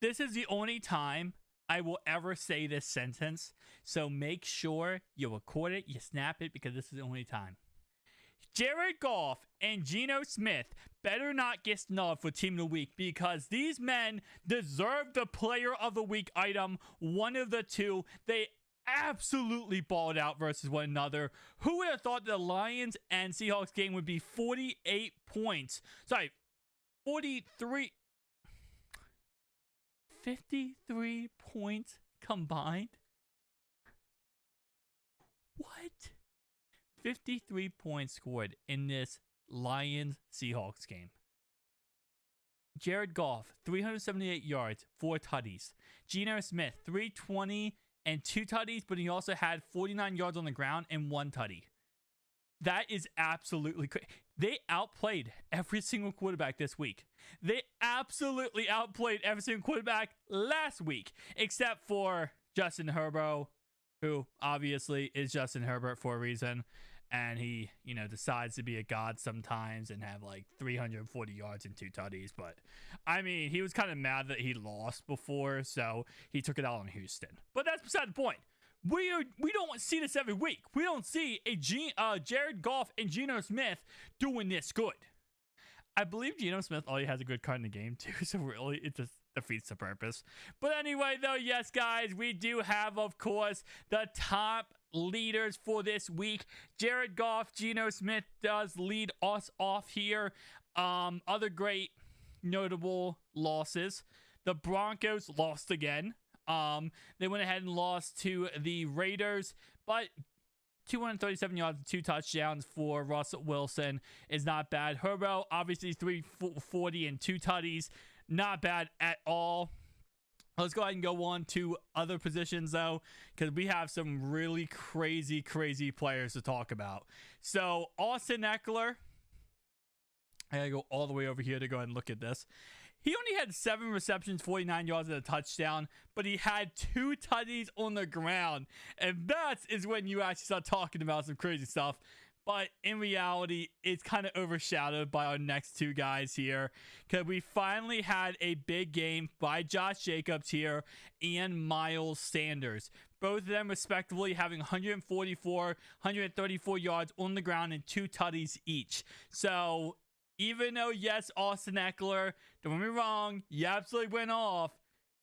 This is the only time I will ever say this sentence. So make sure you record it, you snap it, because this is the only time. Jared Goff and Geno Smith better not get snubbed for Team of the Week, because these men deserve the Player of the Week item, one of the two. They absolutely balled out versus one another. Who would have thought the Lions and Seahawks game would be 48 points? Sorry, 53 points combined? What? 53 points scored in this Lions-Seahawks game. Jared Goff, 378 yards, 4 tutties. Geno Smith, 320 and 2 tutties, but he also had 49 yards on the ground and 1 tutty. That is absolutely crazy. They outplayed every single quarterback this week. They absolutely outplayed every single quarterback last week, except for Justin Herbert, who obviously is Justin Herbert for a reason. And he, decides to be a god sometimes and have like 340 yards and 2 tutties. But, I mean, he was kind of mad that he lost before, so he took it out on Houston. But that's beside the point. We don't see this every week. We don't see Jared Goff and Geno Smith doing this good. I believe Geno Smith already has a good card in the game, too, so really it just defeats the purpose. But anyway, though, yes, guys, we do have, of course, the top leaders for this week. Jared Goff, Geno Smith does lead us off here. Other great notable losses. The Broncos lost again. They went ahead and lost to the Raiders, but 237 yards and 2 touchdowns for Russell Wilson is not bad. Herbert, obviously 340 and 2 tutties. Not bad at all. Let's go ahead and go on to other positions, though, because we have some really crazy players to talk about. So, Austin Eckler. I gotta go all the way over here to go ahead and look at this. He only had 7 receptions, 49 yards, and a touchdown, but he had 2 tutties on the ground. And that is when you actually start talking about some crazy stuff. But in reality, it's kind of overshadowed by our next 2 guys here, because we finally had a big game by Josh Jacobs here and Miles Sanders. Both of them respectively having 144, 134 yards on the ground and 2 tutties each. So even though, yes, Austin Eckler, don't get me wrong, you absolutely went off,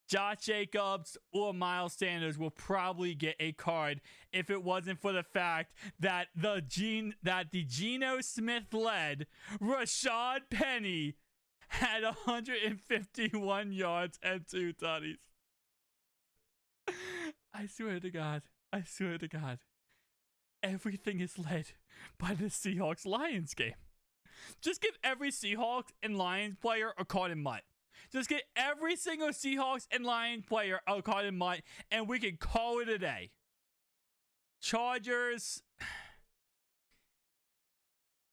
Josh Jacobs or Miles Sanders will probably get a card if it wasn't for the fact that the Geno Smith-led Rashad Penny had 151 yards and 2 tutties. I swear to God. Everything is led by the Seahawks-Lions game. Just give every Seahawks and Lions player a card in mud. Just get every single Seahawks and Lions player a card in mud, and we can call it a day. Chargers.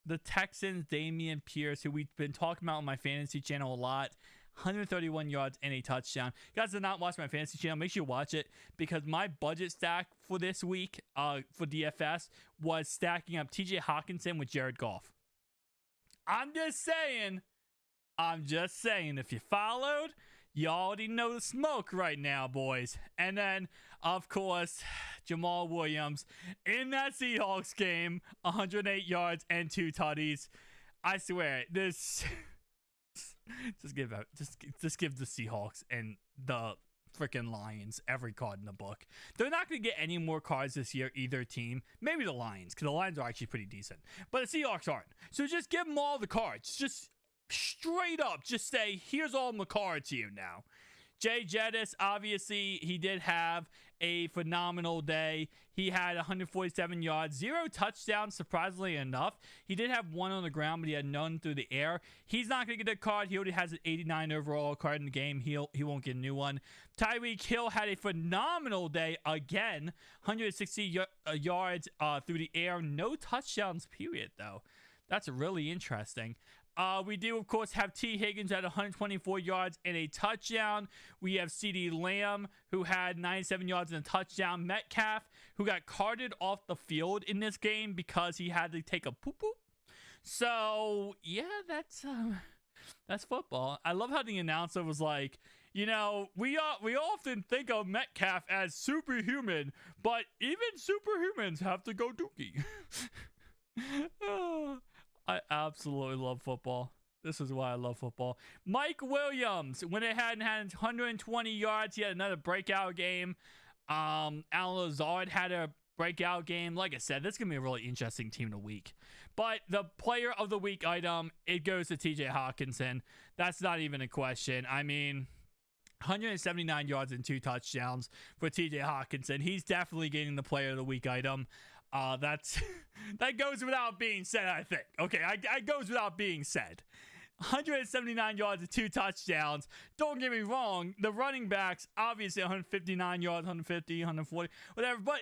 The Texans, Dameon Pierce, who we've been talking about on my fantasy channel a lot. 131 yards and a touchdown. You guys did not watch my fantasy channel, make sure you watch it, because my budget stack for this week for DFS was stacking up TJ Hawkinson with Jared Goff. I'm just saying, if you followed, you already know the smoke right now, boys. And then, of course, Jamal Williams in that Seahawks game, 108 yards and 2 tutties. I swear, this just give the Seahawks and the freaking Lions every card in the book. They're not going to get any more cards this year, either team. Maybe the Lions, because the Lions are actually pretty decent. But the Seahawks aren't. So just give them all the cards. Just straight up, just say, here's all the cards here now. Jettis, obviously, he did have a phenomenal day. He had 147 yards, 0 touchdowns, surprisingly enough. He did have 1 on the ground, but he had none through the air. He's not going to get a card. He already has an 89 overall card in the game. He won't get a new one. Tyreek Hill had a phenomenal day again. 160 yards through the air. No touchdowns, period, though. That's really interesting. We do, of course, have T. Higgins at 124 yards and a touchdown. We have CeeDee Lamb, who had 97 yards and a touchdown. Metcalf, who got carted off the field in this game because he had to take a poop-poop. So, yeah, that's football. I love how the announcer was like, You know, we often think of Metcalf as superhuman, but even superhumans have to go dookie. I absolutely love football. This is why I love football. Mike Williams, when it had 120 yards, he had another breakout game. Alan Lazard had a breakout game. Like I said, this is going to be a really interesting team of the week. But the player of the week item, it goes to TJ Hawkinson. That's not even a question. I mean, 179 yards and 2 touchdowns for TJ Hawkinson. He's definitely getting the player of the week item. That goes without being said, I think. Okay, I goes without being said. 179 yards and 2 touchdowns. Don't get me wrong, the running backs, obviously 159 yards, 150, 140, whatever, but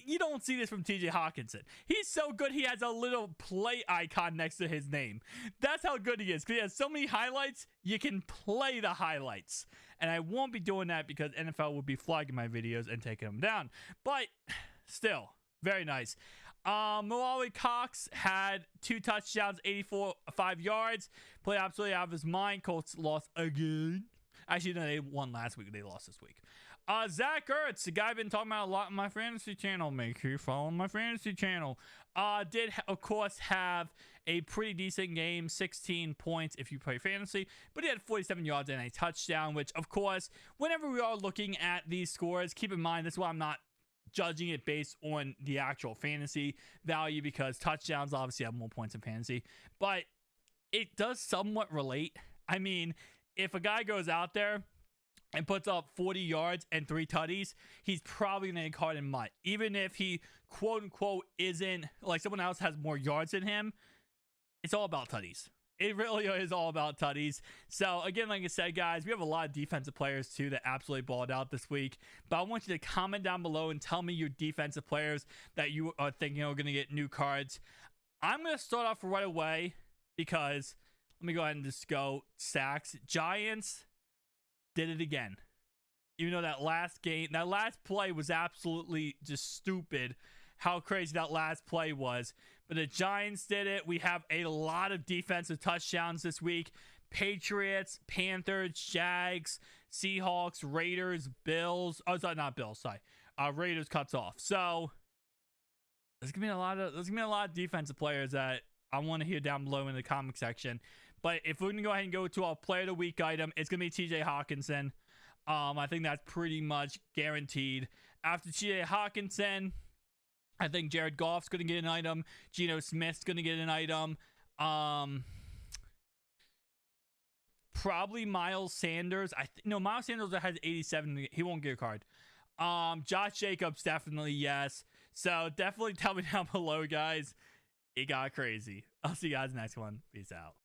you don't see this from TJ Hawkinson. He's so good, he has a little play icon next to his name. That's how good he is, because he has so many highlights, you can play the highlights. And I won't be doing that because NFL will be flagging my videos and taking them down. But still, very nice. Mallory Cox had 2 touchdowns, 5 yards. Played absolutely out of his mind. Colts lost again. Actually, no, they won last week. They lost this week. Zach Ertz, the guy I've been talking about a lot on my fantasy channel. Make sure you follow my fantasy channel. Did, of course, have a pretty decent game. 16 points if you play fantasy. But he had 47 yards and a touchdown, which, of course, whenever we are looking at these scores, keep in mind, this is why I'm not judging it based on the actual fantasy value, because touchdowns obviously have more points in fantasy, but it does somewhat relate. I mean, if a guy goes out there and puts up 40 yards and 3 tutties, he's probably going to get caught in mud. Even if he, quote unquote, isn't like someone else has more yards than him, it's all about tutties. It really is all about tutties. So, again, like I said, guys, we have a lot of defensive players, too, that absolutely balled out this week. But I want you to comment down below and tell me your defensive players that you are thinking are going to get new cards. I'm going to start off right away because, let me go ahead and just go sacks. Giants did it again. Even though that last play was absolutely just stupid, how crazy that last play was. But the Giants did it. We have a lot of defensive touchdowns this week. Patriots, Panthers, Jags, Seahawks, Raiders, Bills. Oh, sorry, not Bills. Sorry, Raiders cuts off. So there's gonna be a lot of defensive players that I want to hear down below in the comment section. But if we're gonna go ahead and go to our player of the week item, it's gonna be TJ Hawkinson. I think that's pretty much guaranteed. After TJ Hawkinson, I think Jared Goff's going to get an item. Geno Smith's going to get an item. Probably Miles Sanders. Miles Sanders has 87. He won't get a card. Josh Jacobs, definitely yes. So definitely tell me down below, guys. It got crazy. I'll see you guys next one. Peace out.